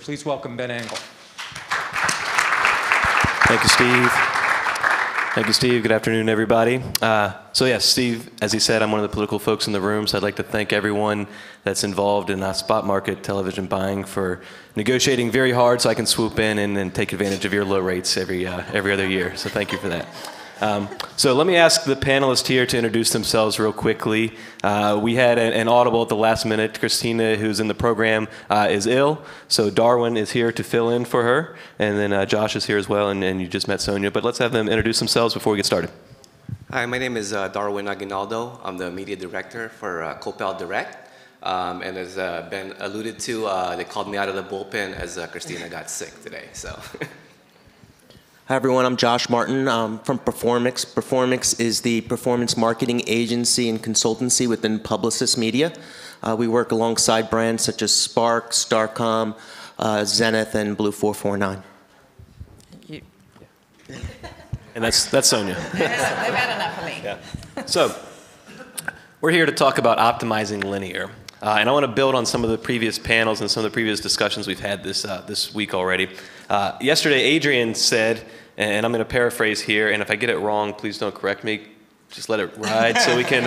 Please welcome Ben Angle. Thank you, Steve. Thank you, Steve. Good afternoon, everybody. So yes, Steve, as he said, I'm one of the political folks in the room, so I'd like to thank everyone that's involved in spot market television buying for negotiating very hard so I can swoop in and take advantage of your low rates every other year. So thank you for that. So let me ask the panelists here to introduce themselves real quickly. We had an audible at the last minute. Christina, who's in the program, is ill, so Darwin is here to fill in for her, and then Josh is here as well, and you just met Sonya. But let's have them introduce themselves before we get started. Hi, my name is Darwin Aguinaldo. I'm the media director for Koeppel Direct. And as Ben alluded to, they called me out of the bullpen as Christina got sick today. So. Hi everyone, I'm Josh Martin. I'm from Performics. Performics is the performance marketing agency and consultancy within Publicis Media. We work alongside brands such as Spark, Starcom, Zenith, and Blue 449. And that's Sonya. They've had enough of me. Yeah. So we're here to talk about optimizing linear. And I want to build on some of the previous panels and some of the previous discussions we've had this week already. Yesterday, Adrian said, and I'm going to paraphrase here, and if I get it wrong, please don't correct me. Just let it ride so we can,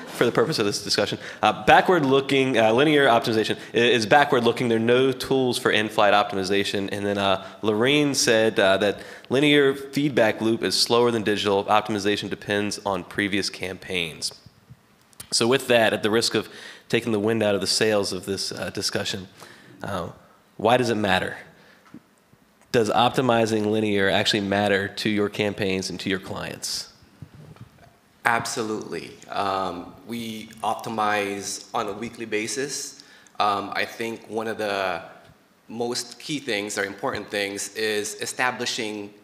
for the purpose of this discussion. Backward-looking, linear optimization is backward-looking. There are no tools for in-flight optimization. And then Lorene said that linear feedback loop is slower than digital. Optimization depends on previous campaigns. So with that, at the risk of taking the wind out of the sails of this discussion, why does it matter? Does optimizing linear actually matter to your campaigns and to your clients? Absolutely. We optimize on a weekly basis. I think one of the most key things or important things is establishing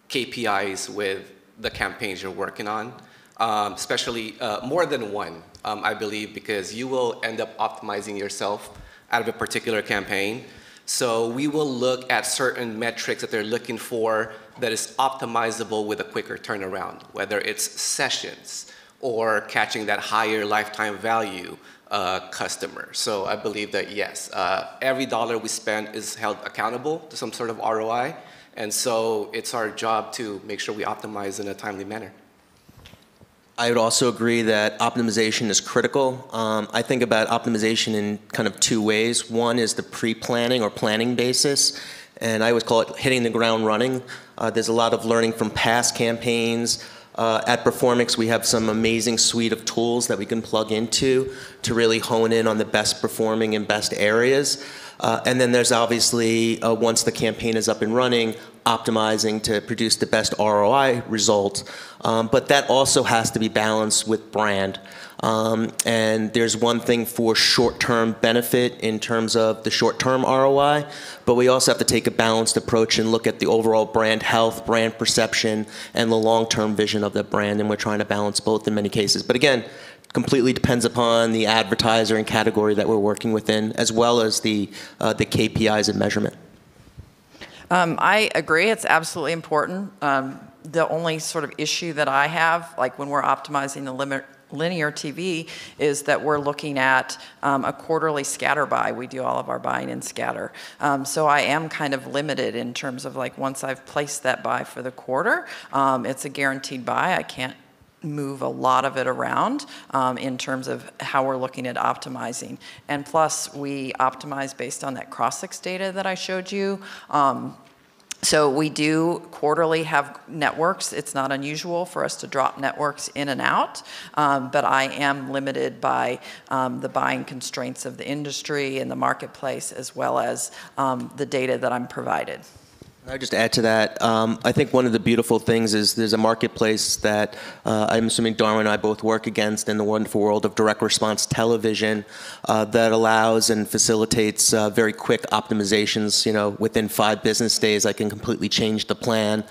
KPIs with the campaigns you're working on, especially more than one, I believe, because you will end up optimizing yourself out of a particular campaign. So we will look at certain metrics that they're looking for that is optimizable with a quicker turnaround, whether it's sessions or catching that higher lifetime value customer. So I believe that yes, every dollar we spend is held accountable to some sort of ROI, and so it's our job to make sure we optimize in a timely manner. I would also agree that optimization is critical. I think about optimization in kind of two ways. One is the pre-planning or planning basis, and I always call it hitting the ground running. There's a lot of learning from past campaigns. At Performics, we have some amazing suite of tools that we can plug into to really hone in on the best performing and best areas. And then there's obviously, once the campaign is up and running, optimizing to produce the best ROI result. But that also has to be balanced with brand. And there's one thing for short-term benefit in terms of the short-term ROI, but we also have to take a balanced approach and look at the overall brand health, brand perception, and the long-term vision of the brand, and we're trying to balance both in many cases. But again, completely depends upon the advertiser and category that we're working within, as well as the KPIs and measurement. I agree. It's absolutely important. The only sort of issue that I have, like when we're optimizing the linear TV, is that we're looking at a quarterly scatter buy. We do all of our buying in scatter. So I am kind of limited in terms of like once I've placed that buy for the quarter, it's a guaranteed buy. I can't move a lot of it around in terms of how we're looking at optimizing. And plus, we optimize based on that cross-six data that I showed you. So we do quarterly have networks. It's not unusual for us to drop networks in and out, but I am limited by the buying constraints of the industry and the marketplace, as well as the data that I'm provided. I'll just add to that. I think one of the beautiful things is there's a marketplace that I'm assuming Darwin and I both work against in the wonderful world of direct response television that allows and facilitates very quick optimizations. You know, within 5 business days, I can completely change the plan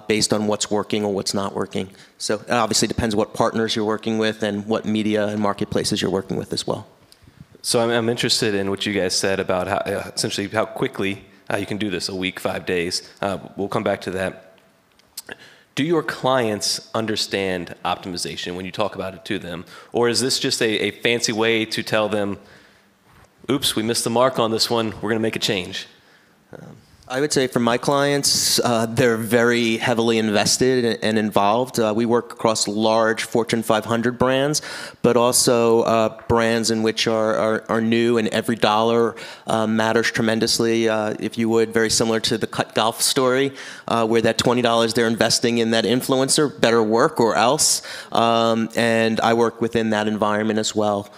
based on what's working or what's not working. So it obviously depends what partners you're working with and what media and marketplaces you're working with as well. So I'm interested in what you guys said about how, essentially how quickly you can do this, a week, 5 days. We'll come back to that. Do your clients understand optimization when you talk about it to them? Or is this just a fancy way to tell them, oops, we missed the mark on this one, we're going to make a change? I would say for my clients, they're very heavily invested and involved. We work across large Fortune 500 brands, but also brands in which are new, and every dollar matters tremendously, if you would, very similar to the Cut Golf story, where that $20 they're investing in that influencer better work or else. And I work within that environment as well.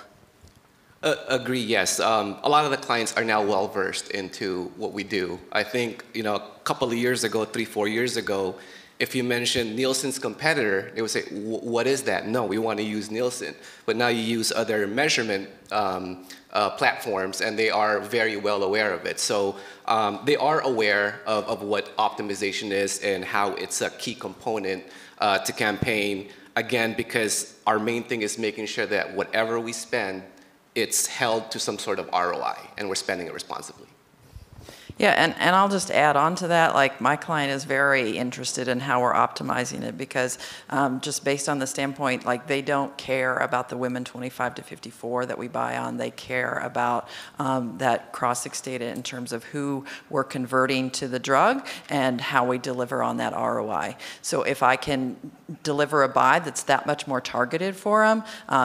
Agree, yes. A lot of the clients are now well versed into what we do. I think, a couple of years ago, 3-4 years ago, if you mentioned Nielsen's competitor, they would say, what is that? No, we want to use Nielsen. But now you use other measurement platforms, and they are very well aware of it. So they are aware of what optimization is and how it's a key component to campaign. Again, because our main thing is making sure that whatever we spend, it's held to some sort of ROI, and we're spending it responsibly. Yeah, and I'll just add on to that, like my client is very interested in how we're optimizing it because just based on the standpoint, like they don't care about the women 25 to 54 that we buy on. They care about that cross-sex data in terms of who we're converting to the drug and how we deliver on that ROI. So if I can deliver a buy that's that much more targeted for them,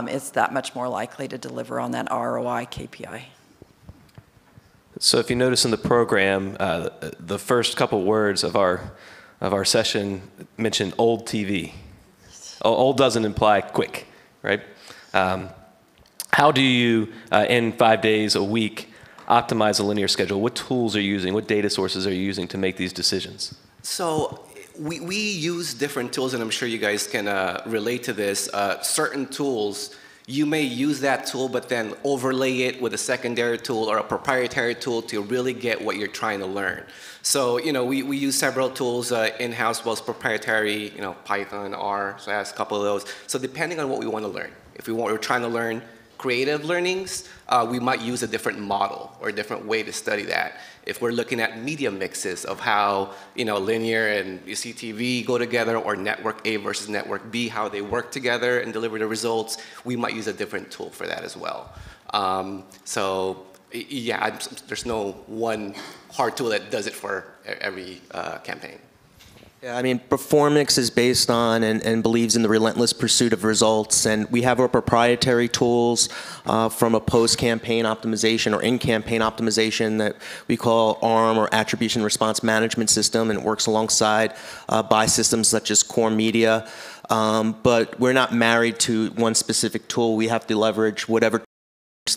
it's that much more likely to deliver on that ROI KPI. So if you notice in the program, the first couple words of our session mentioned old TV. Old doesn't imply quick, right? How do you, in 5 days a week, optimize a linear schedule? What tools are you using? What data sources are you using to make these decisions? So we use different tools, and I'm sure you guys can relate to this. Certain tools, you may use that tool, but then overlay it with a secondary tool or a proprietary tool to really get what you're trying to learn. So, we use several tools in-house, well as proprietary, Python, R, so I have a couple of those. So depending on what we want to learn, if we're trying to learn creative learnings, we might use a different model or a different way to study that. If we're looking at media mixes of how linear and CTV go together, or network A versus network B, how they work together and deliver the results, we might use a different tool for that as well. So yeah, there's no one hard tool that does it for every campaign. Yeah, I mean, Performics is based on and believes in the relentless pursuit of results, and we have our proprietary tools from a post-campaign optimization or in-campaign optimization that we call ARM, or Attribution Response Management System, and it works alongside buy systems such as Core Media. But we're not married to one specific tool. We have to leverage whatever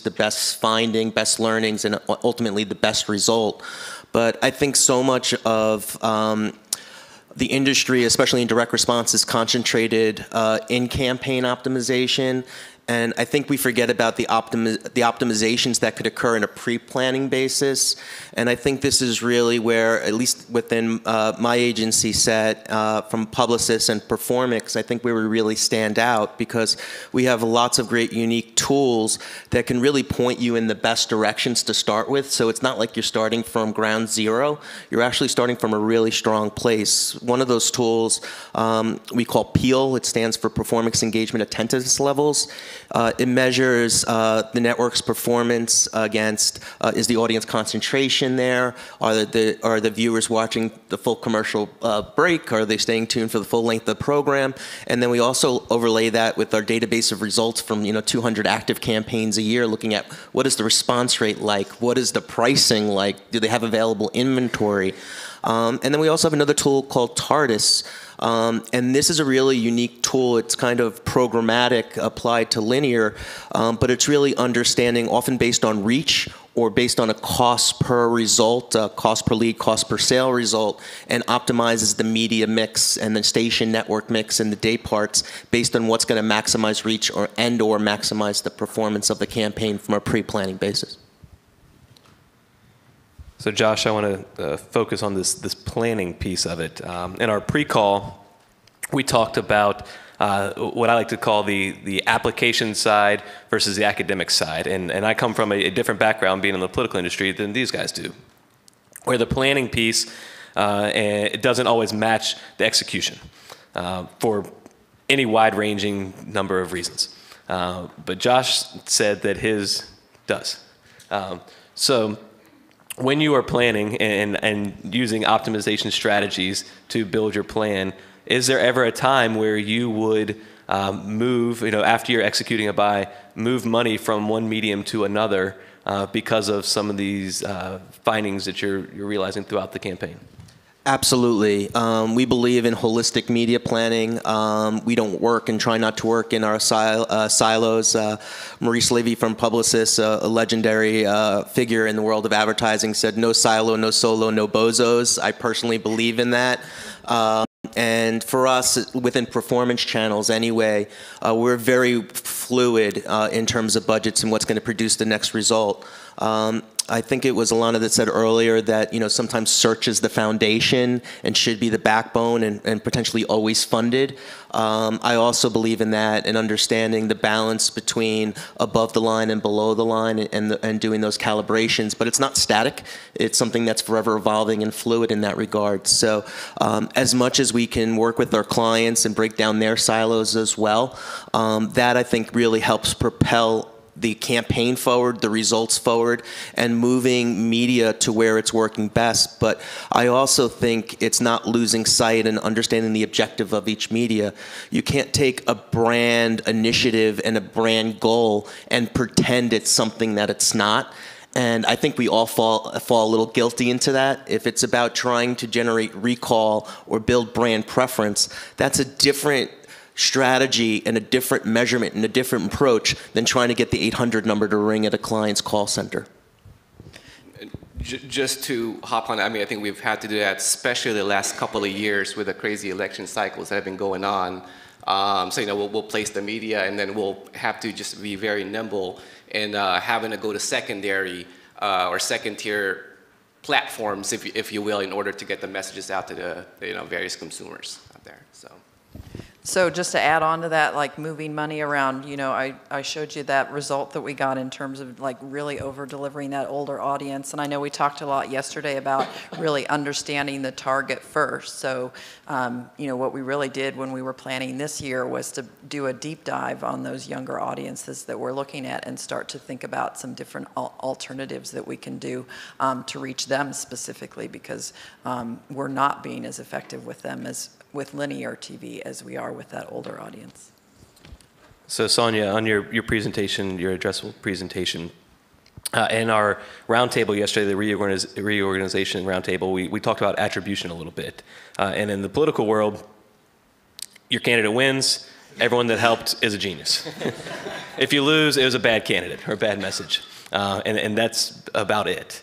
the best finding, best learnings, and ultimately the best result. But I think so much of the industry, especially in direct response, is concentrated in campaign optimization. And I think we forget about the optimizations that could occur in a pre-planning basis. And I think this is really where, at least within my agency set, from Publicis and Performics, I think where we really stand out, because we have lots of great unique tools that can really point you in the best directions to start with. So it's not like you're starting from ground zero. You're actually starting from a really strong place. One of those tools we call PEAL. It stands for Performance Engagement Attentiveness Levels. It measures the network's performance against, is the audience concentration there? Are the viewers watching the full commercial break? Are they staying tuned for the full length of the program? And then we also overlay that with our database of results from 200 active campaigns a year, looking at what is the response rate like? What is the pricing like? Do they have available inventory? And then we also have another tool called TARDIS. And this is a really unique tool. It's kind of programmatic applied to linear, but it's really understanding, often based on reach or based on a cost per result, cost per lead, cost per sale result, and optimizes the media mix and the station network mix and the day parts based on what's going to maximize reach or maximize the performance of the campaign from a pre-planning basis. So Josh, I want to focus on this planning piece of it. In our pre-call, we talked about what I like to call the application side versus the academic side. And I come from a different background, being in the political industry, than these guys do, where the planning piece it doesn't always match the execution for any wide-ranging number of reasons. But Josh said that his does. So when you are planning and using optimization strategies to build your plan, is there ever a time where you would move, after you're executing a buy, move money from one medium to another because of some of these findings that you're realizing throughout the campaign? Absolutely. We believe in holistic media planning. We don't work and try not to work in our silos. Maurice Levy from Publicis, a legendary figure in the world of advertising, said, "No silo, no solo, no bozos." I personally believe in that. And for us, within performance channels anyway, we're very fluid in terms of budgets and what's going to produce the next result. I think it was Alana that said earlier that sometimes search is the foundation and should be the backbone and potentially always funded. I also believe in that and understanding the balance between above the line and below the line and doing those calibrations. But it's not static. It's something that's forever evolving and fluid in that regard. So as much as we can work with our clients and break down their silos as well, that I think really helps propel the campaign forward, the results forward, and moving media to where it's working best. But I also think it's not losing sight and understanding the objective of each media. You can't take a brand initiative and a brand goal and pretend it's something that it's not. And I think we all fall a little guilty into that. If it's about trying to generate recall or build brand preference, that's a different strategy and a different measurement and a different approach than trying to get the 800 number to ring at a client's call center. Just to hop on, I think we've had to do that, especially the last couple of years with the crazy election cycles that have been going on. So we'll place the media, and then we'll have to just be very nimble in having to go to secondary or second-tier platforms, if you will, in order to get the messages out to the various consumers out there. So just to add on to that, like moving money around, I showed you that result that we got in terms of like really over-delivering that older audience. And I know we talked a lot yesterday about really understanding the target first. So, what we really did when we were planning this year was to do a deep dive on those younger audiences that we're looking at and start to think about some different alternatives that we can do to reach them specifically, because we're not being as effective with them as with linear TV as we are with that older audience. So Sonya, on your presentation, your addressable presentation, in our roundtable yesterday, the reorganization roundtable, we talked about attribution a little bit. And in the political world, your candidate wins, everyone that helped is a genius. If you lose, it was a bad candidate or a bad message. And that's about it.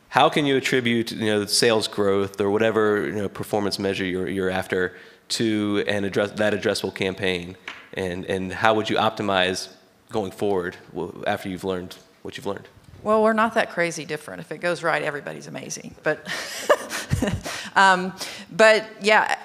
How can you attribute, sales growth or whatever performance measure you're after to that addressable campaign, and how would you optimize going forward after you've learned what you've learned? Well, we're not that crazy different. If it goes right, everybody's amazing. But yeah,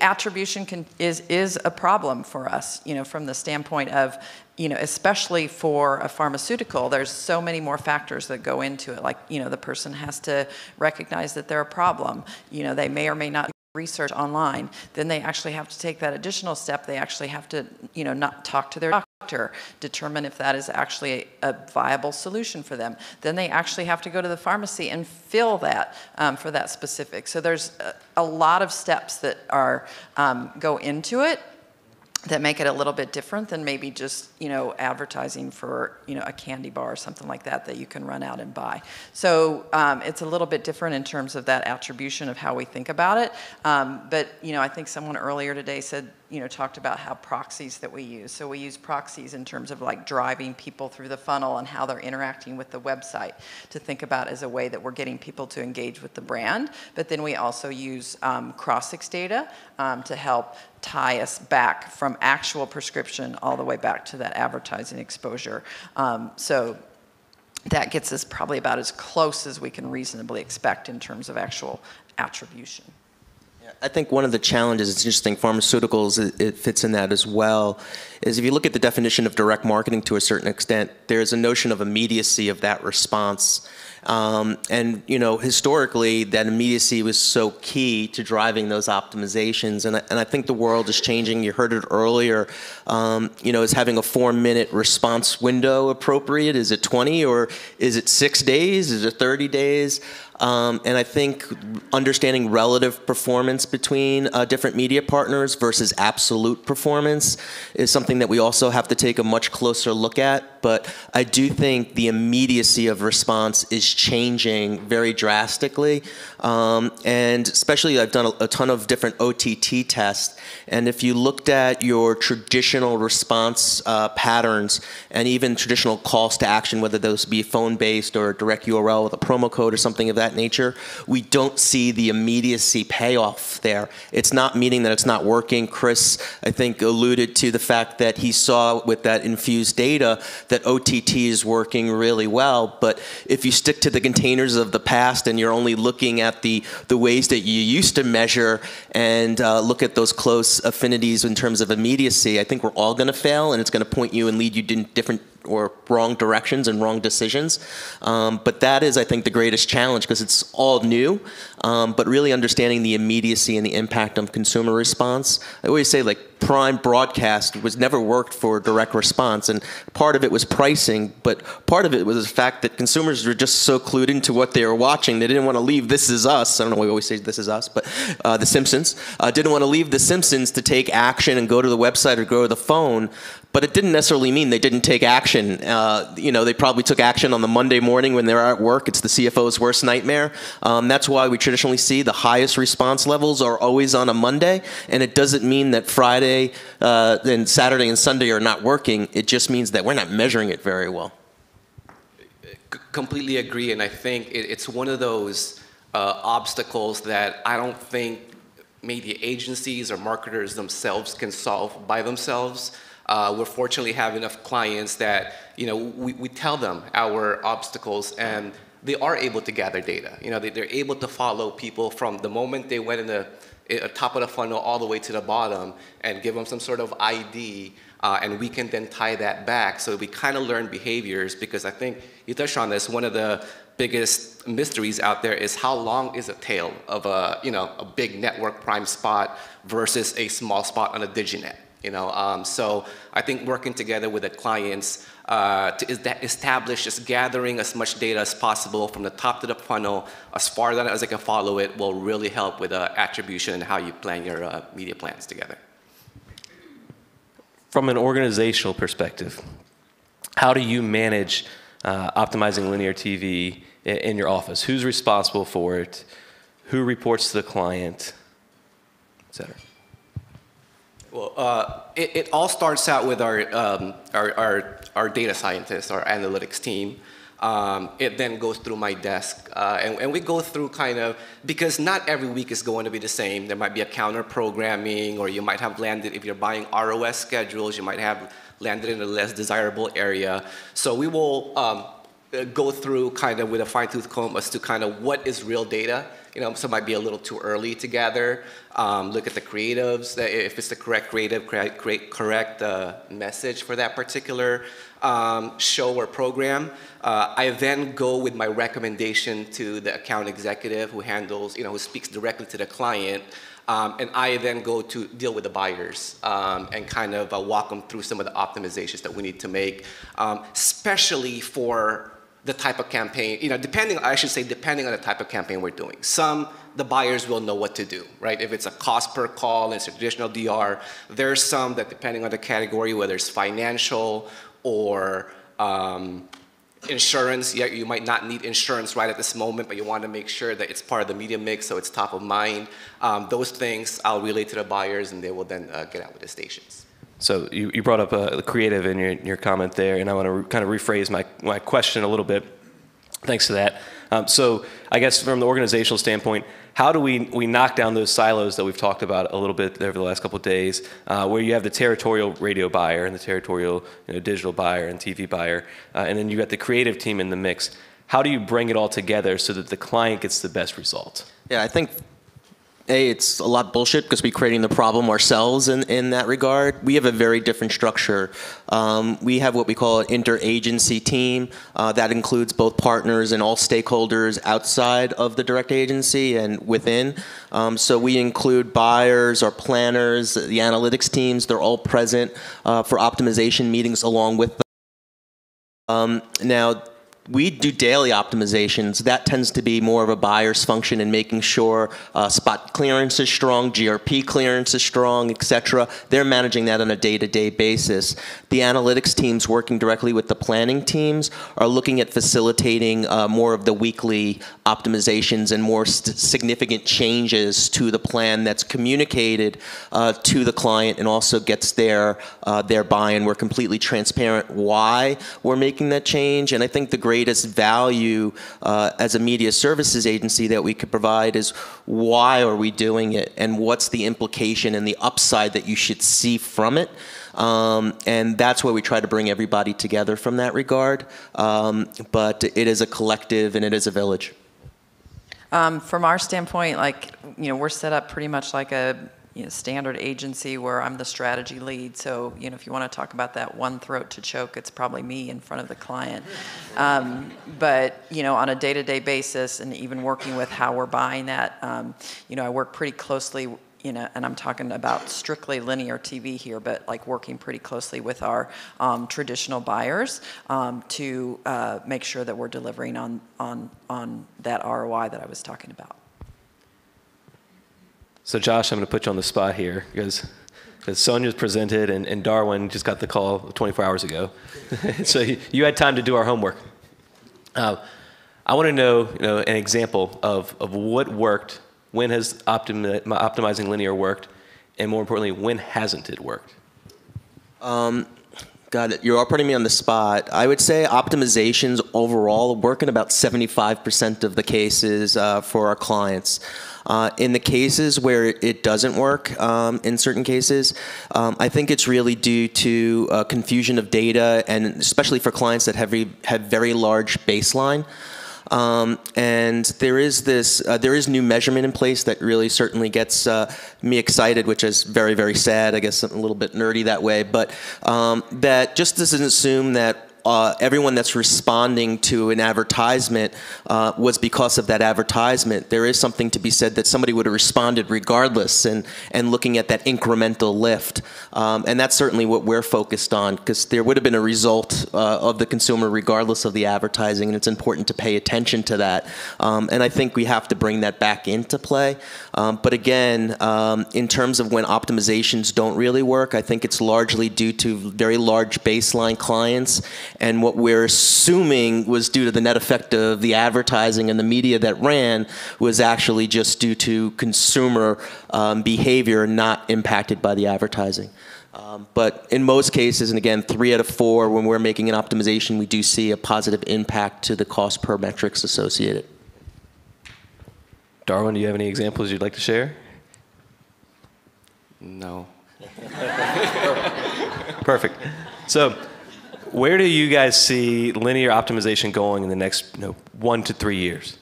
attribution is a problem for us. From the standpoint of especially for a pharmaceutical, there's so many more factors that go into it. Like, the person has to recognize that they're a problem. They may or may not research online. Then they actually have to take that additional step. They actually have to, not talk to their doctor, determine if that is actually a viable solution for them. Then they actually have to go to the pharmacy and fill that for that specific. So there's a lot of steps that are go into it that make it a little bit different than maybe just, advertising for, a candy bar or something like that you can run out and buy. So it's a little bit different in terms of that attribution of how we think about it. But, I think someone earlier today said, talked about how proxies that we use. So we use proxies in terms of like driving people through the funnel and how they're interacting with the website to think about as a way that we're getting people to engage with the brand. But then we also use Crossix data to help tie us back from actual prescription all the way back to that advertising exposure. So that gets us probably about as close as we can reasonably expect in terms of actual attribution. I think one of the challenges, it's interesting, pharmaceuticals, it fits in that as well, is if you look at the definition of direct marketing to a certain extent, there's a notion of immediacy of that response. And historically, that immediacy was so key to driving those optimizations. And I think the world is changing. You heard it earlier. Is having a 4-minute response window appropriate? Is it 20 or is it 6 days? Is it 30 days? And I think understanding relative performance between different media partners versus absolute performance is something that we also have to take a much closer look at. But I do think the immediacy of response is changing very drastically. And especially I've done a ton of different OTT tests. And if you looked at your traditional response patterns and even traditional calls to action, whether those be phone-based or a direct URL with a promo code or something of that nature, we don't see the immediacy payoff there. It's not meaning that it's not working. Chris, I think, alluded to the fact that he saw with that infused data that OTT is working really well. But if you stick to the containers of the past and you're only looking at the ways that you used to measure and look at those close affinities in terms of immediacy, I think we're all going to fail, and it's going to point you and lead you in different or wrong directions and wrong decisions. But that is, I think, the greatest challenge because it's all new, but really understanding the immediacy and the impact on consumer response. I always say, like, prime broadcast was never worked for direct response, and part of it was pricing, but part of it was the fact that consumers were just so clued into what they were watching, they didn't want to leave This Is Us. I don't know why we always say This Is Us, but The Simpsons. Didn't want to leave The Simpsons to take action and go to the website or go to the phone. But it didn't necessarily mean they didn't take action. They probably took action on the Monday morning when they're at work. It's the CFO's worst nightmare. That's why we traditionally see the highest response levels are always on a Monday. And it doesn't mean that Friday and Saturday and Sunday are not working. It just means that we're not measuring it very well. Completely agree. And I think it's one of those obstacles that I don't think media agencies or marketers themselves can solve by themselves. We're fortunately have enough clients that, we tell them our obstacles and they are able to gather data. They're able to follow people from the moment they went in the top of the funnel all the way to the bottom and give them some sort of ID, and we can then tie that back. So we kind of learn behaviors, because I think you touched on this, one of the biggest mysteries out there is how long is a tail of a big network prime spot versus a small spot on a diginet. So I think working together with the clients to establish just gathering as much data as possible from the top to the funnel, as far as I can follow it, will really help with attribution and how you plan your media plans together. From an organizational perspective, how do you manage optimizing linear TV in your office? Who's responsible for it? Who reports to the client, et cetera? Well, it all starts out with our data scientists, our analytics team. It then goes through my desk, and we go through because not every week is going to be the same. There might be a counter programming, or you might have landed, if you're buying ROS schedules, you might have landed in a less desirable area. So we will go through with a fine-tooth comb as to what is real data. So it might be a little too early to gather. Look at the creatives, if it's the correct creative, correct message for that particular show or program. I then go with my recommendation to the account executive who handles, who speaks directly to the client. And I then go to deal with the buyers and walk them through some of the optimizations that we need to make, especially for the type of campaign, depending on the type of campaign we're doing. The buyers will know what to do, right? If it's a cost per call and it's a traditional DR, there's some that, depending on the category, whether it's financial or insurance, you might not need insurance right at this moment, but you want to make sure that it's part of the media mix, so it's top of mind. Those things I'll relay to the buyers, and they will then get out with the stations. So you brought up the creative in your comment there, and I want to kind of rephrase my question a little bit. Thanks to that. So I guess from the organizational standpoint, how do we knock down those silos that we've talked about a little bit over the last couple of days, where you have the territorial radio buyer and the territorial digital buyer and TV buyer, and then you got the creative team in the mix. How do you bring it all together so that the client gets the best result? Yeah, I think It's a lot of bullshit because we're creating the problem ourselves in that regard. We have a very different structure. We have what we call an interagency team that includes both partners and all stakeholders outside of the direct agency and within. So we include buyers, our planners, the analytics teams. They're all present for optimization meetings along with them. Now, we do daily optimizations. That tends to be more of a buyer's function in making sure spot clearance is strong, GRP clearance is strong, et cetera. They're managing that on a day-to-day basis. The analytics teams working directly with the planning teams are looking at facilitating more of the weekly optimizations and more significant changes to the plan that's communicated to the client and also gets their buy-in. We're completely transparent why we're making that change, and I think the greatest value as a media services agency that we could provide is why are we doing it and what's the implication and the upside that you should see from it. And that's where we try to bring everybody together from that regard. But it is a collective and it is a village. From our standpoint, we're set up pretty much like a standard agency where I'm the strategy lead. So, if you want to talk about that one throat to choke, it's probably me in front of the client. But, on a day-to-day basis and even working with how we're buying that, I work pretty closely, and I'm talking about strictly linear TV here, but working pretty closely with our traditional buyers to make sure that we're delivering on that ROI that I was talking about. So Josh, I'm going to put you on the spot here because Sonya's presented and Darwin just got the call 24 hours ago. So you had time to do our homework. I want to know, an example of what worked, when has optimizing linear worked, and more importantly, when hasn't it worked? Got it. You're all putting me on the spot. I would say optimizations overall work in about 75% of the cases for our clients. In the cases where it doesn't work, in certain cases, I think it's really due to confusion of data, and especially for clients that have very large baseline. And there is new measurement in place that really certainly gets me excited, which is very, very sad. I guess I'm a little bit nerdy that way, but that just doesn't assume that everyone that's responding to an advertisement was because of that advertisement. There is something to be said that somebody would have responded regardless, and looking at that incremental lift. And that's certainly what we're focused on, because there would have been a result of the consumer regardless of the advertising, and it's important to pay attention to that. And I think we have to bring that back into play. But again, in terms of when optimizations don't really work, I think it's largely due to very large baseline clients, and what we're assuming was due to the net effect of the advertising and the media that ran was actually just due to consumer behavior not impacted by the advertising. But in most cases, and again, 3 out of 4, when we're making an optimization, we do see a positive impact to the cost per metrics associated. Darwin, do you have any examples you'd like to share? No. Perfect. So where do you guys see linear optimization going in the next 1 to 3 years?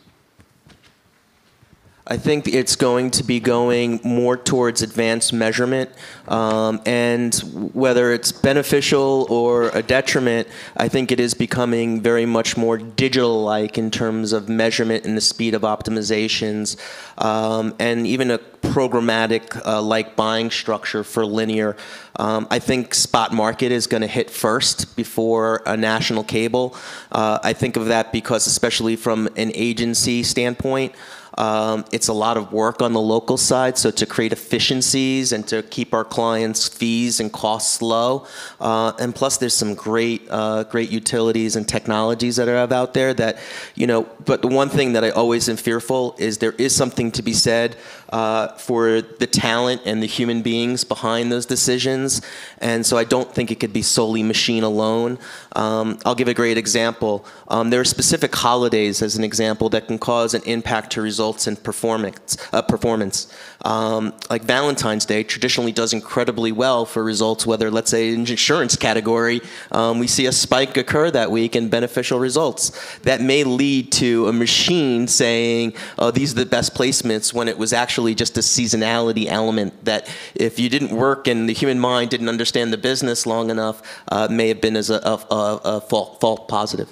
I think it's going to be going more towards advanced measurement, and whether it's beneficial or a detriment, I think it is becoming very much more digital-like in terms of measurement and the speed of optimizations, and even a programmatic-like buying structure for linear. I think spot market is going to hit first before a national cable. I think of that because, especially from an agency standpoint, it's a lot of work on the local side, so to create efficiencies and to keep our clients' fees and costs low. And plus there's some great utilities and technologies that are out there that, but the one thing that I always am fearful is there is something to be said for the talent and the human beings behind those decisions. And so I don't think it could be solely machine alone. I'll give a great example. There are specific holidays, as an example, that can cause an impact to results results in performance. Like Valentine's Day traditionally does incredibly well for results, whether, let's say, in insurance category, we see a spike occur that week in beneficial results. That may lead to a machine saying, oh, these are the best placements, when it was actually just a seasonality element that if you didn't work and the human mind didn't understand the business long enough, may have been as a false positive.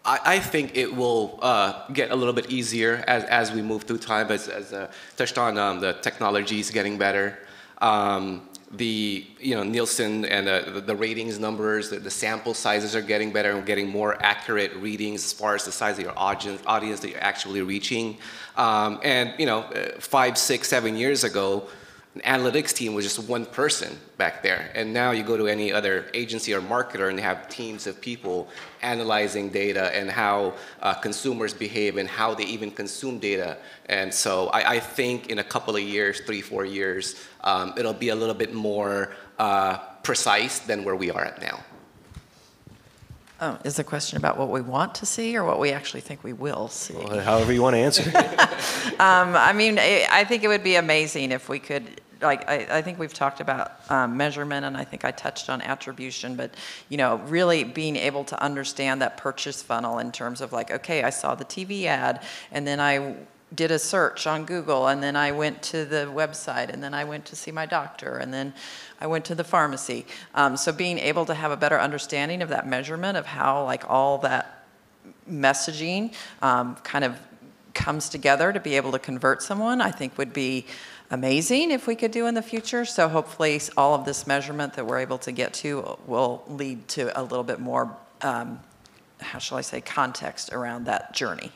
I think it will get a little bit easier as we move through time, as touched on, the technology is getting better. The Nielsen and the ratings numbers, the sample sizes are getting better and getting more accurate readings as far as the size of your audience that you're actually reaching. And 5, 6, 7 years ago, an analytics team was just one person back there. And now you go to any other agency or marketer and they have teams of people analyzing data and how consumers behave and how they even consume data. And so I think in a couple of years, 3, 4 years, it'll be a little bit more precise than where we are at now. Oh, is the question about what we want to see or what we actually think we will see? Well, however you want to answer. I mean, I think it would be amazing if we could, like, I think we've talked about measurement, and I think I touched on attribution, but, really being able to understand that purchase funnel in terms of like, okay, I saw the TV ad, and then I did a search on Google, and then I went to the website, and then I went to see my doctor, and then I went to the pharmacy. So being able to have a better understanding of that measurement of how like all that messaging kind of comes together to be able to convert someone, I think would be amazing if we could do in the future. So hopefully all of this measurement that we're able to get to will lead to a little bit more, how shall I say, context around that journey.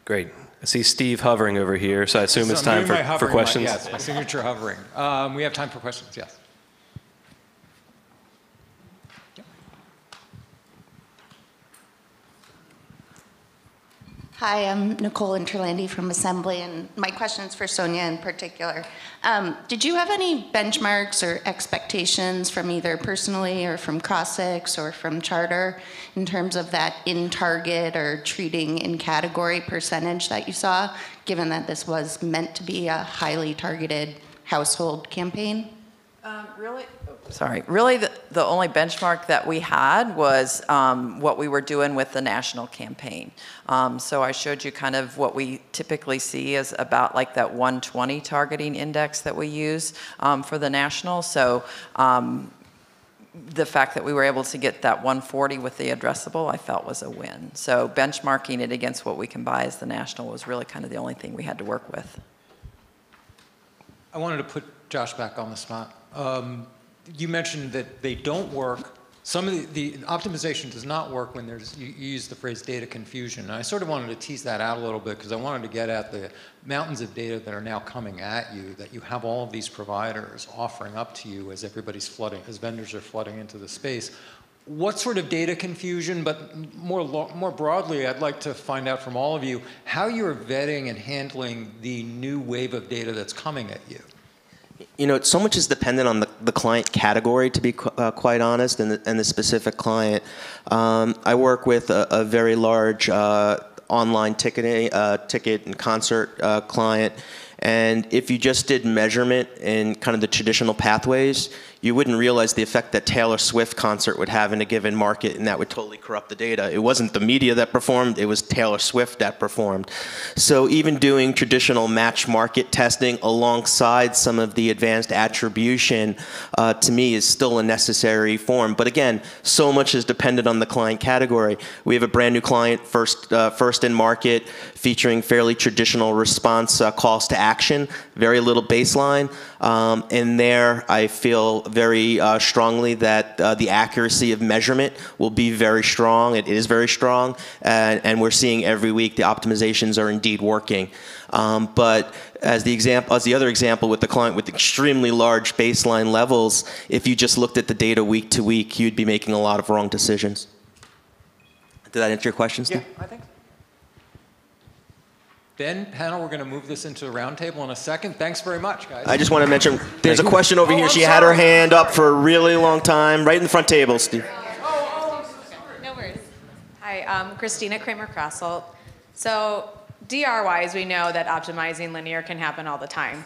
Great. I see Steve hovering over here, so I assume it's time for questions. Yes, my signature hovering. We have time for questions, yes. Hi, I'm Nicole Interlandi from Assembly, and my question is for Sonya in particular. Did you have any benchmarks or expectations from either personally or from Crossix or from Charter in terms of that in-target or treating in-category percentage that you saw, given that this was meant to be a highly targeted household campaign? Really the only benchmark that we had was what we were doing with the national campaign. So I showed you kind of what we typically see as about like that 120 targeting index that we use for the national. So the fact that we were able to get that 140 with the addressable, I felt was a win. So benchmarking it against what we can buy as the national was really kind of the only thing we had to work with. I wanted to put Josh back on the spot. You mentioned that they don't work. Some of the optimization does not work when you use the phrase data confusion. And I sort of wanted to tease that out a little bit because I wanted to get at the mountains of data that are now coming at you, that you have all of these providers offering up to you as everybody's flooding, as vendors are flooding into the space. What sort of data confusion, but more broadly, I'd like to find out from all of you how you're vetting and handling the new wave of data that's coming at you. So much is dependent on the client category, to be quite honest, and the specific client. I work with a very large online ticket and concert client, and if you just did measurement in kind of the traditional pathways, you wouldn't realize the effect that Taylor Swift concert would have in a given market, and that would totally corrupt the data. It wasn't the media that performed, it was Taylor Swift that performed. So even doing traditional match market testing alongside some of the advanced attribution, to me, is still a necessary form. But again, so much is dependent on the client category. We have a brand new client, first in market, featuring fairly traditional response calls to action, very little baseline. And there, I feel very strongly that the accuracy of measurement will be very strong. It is very strong, and we're seeing every week the optimizations are indeed working. But as the other example with the client with extremely large baseline levels, if you just looked at the data week to week, you'd be making a lot of wrong decisions. Did that answer your question, Steve? Yeah, I think so. Ben, panel, we're going to move this into a roundtable in a second. Thanks very much, guys. I just want to mention, there's a question over here. She had her hand up for a really long time, right in the front table, Steve. No worries. Hi, Christina Kramer-Krasselt. So DR-wise, we know that optimizing linear can happen all the time.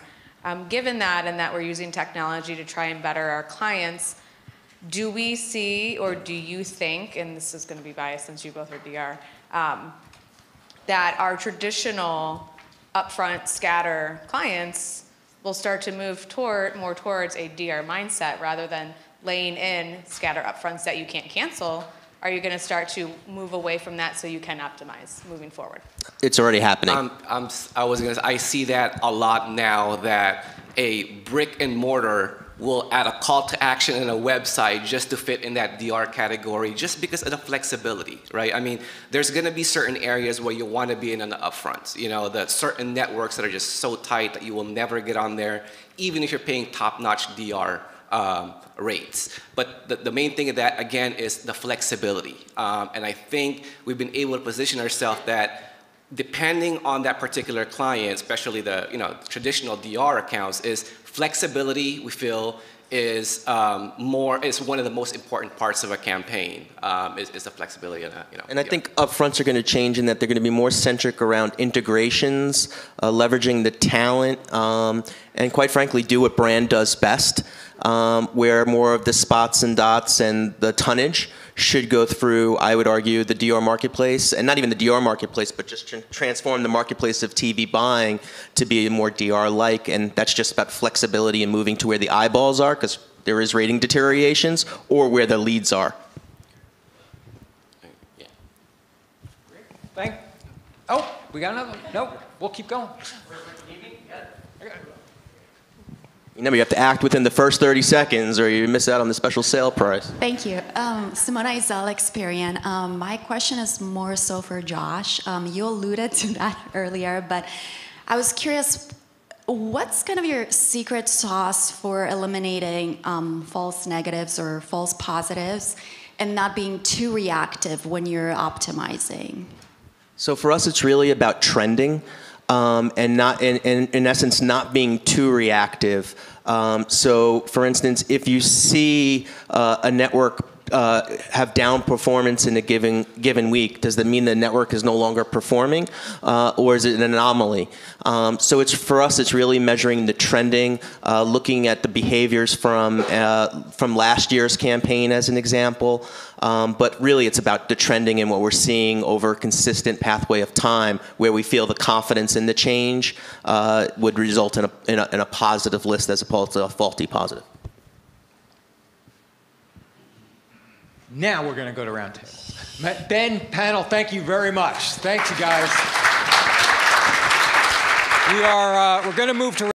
Given that and that we're using technology to try and better our clients, do we see, or do you think, and this is going to be biased since you both are DR, that our traditional upfront scatter clients will start to move more towards a DR mindset rather than laying in scatter upfronts that you can't cancel? Are you going to start to move away from that so you can optimize moving forward? It's already happening. I see that a lot now, that a brick and mortar will add a call to action in a website just to fit in that DR category, just because of the flexibility, right? I mean, there's going to be certain areas where you want to be in an upfront. You know, the certain networks that are just so tight that you will never get on there, even if you're paying top-notch DR rates. But the main thing of that, again, is the flexibility. And I think we've been able to position ourselves that depending on that particular client, especially the traditional DR accounts, is flexibility, we feel, is one of the most important parts of a campaign, is the flexibility of that. And I think upfronts are going to change in that they're going to be more centric around integrations, leveraging the talent, and quite frankly, do what brand does best, where more of the spots and dots and the tonnage should go through, I would argue, the DR marketplace, and not even the DR marketplace, but just transform the marketplace of TV buying to be more DR-like, and that's just about flexibility and moving to where the eyeballs are, because there is rating deteriorations, or where the leads are. Yeah. Oh, we got another? Nope, we'll keep going. Remember, you have to act within the first 30 seconds or you miss out on the special sale price. Thank you. Simona is Experian. My question is more so for Josh. You alluded to that earlier, but I was curious, what's kind of your secret sauce for eliminating false negatives or false positives and not being too reactive when you're optimizing? So for us, it's really about trending. And not, in essence, not being too reactive. So, for instance, if you see a network have down performance in a given week, does that mean the network is no longer performing, or is it an anomaly? So for us, it's really measuring the trending, looking at the behaviors from last year's campaign as an example. But really, it's about the trending and what we're seeing over a consistent pathway of time, where we feel the confidence in the change would result in a positive list as opposed to a faulty positive. Now we're going to go to roundtable. Ben, panel, thank you very much. Thanks, you guys. We're going to move to